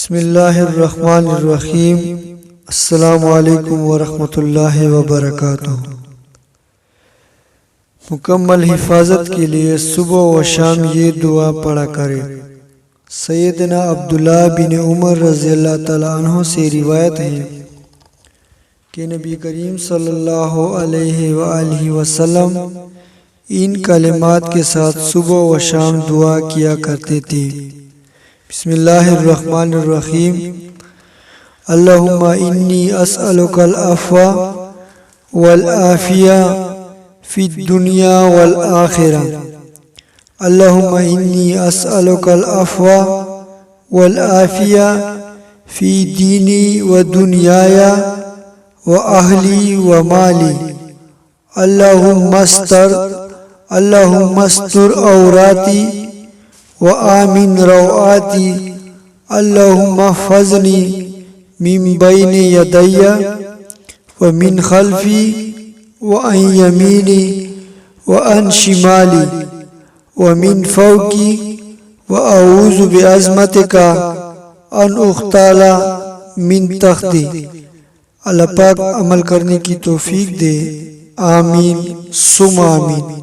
بسم اللہ الرحمن الرحیم۔ السلام علیکم ورحمۃ اللہ وبرکاتہ۔ مکمل حفاظت کے لیے صبح و شام یہ دعا پڑھا کرے۔ سیدنا عبداللہ بن عمر رضی اللہ تعالیٰ عنہ سے روایت ہے کہ نبی کریم صلی اللہ علیہ وآلہ وسلم ان کلمات کے ساتھ صبح و شام دعا کیا کرتے تھے۔ بسم اللہ الرحمن الرحیم۔ اللہم انی اسألک العفو والعافیہ فی الدنیا والآخرہ۔ اللہم انی اسألک العفو والعافیہ فی دینی و دنیای و اہلی و مالی۔ اللہم استر عوراتی وآمن روآتی۔ اللہم احفظنی من بین یدی ومن خلفی وعن یمینی وعن شمالی ومن فوقی واعوذ بعظمتک ان اغتال من تحتی۔ اللہ پاک عمل کرنے کی توفیق دے، آمین ثم آمین۔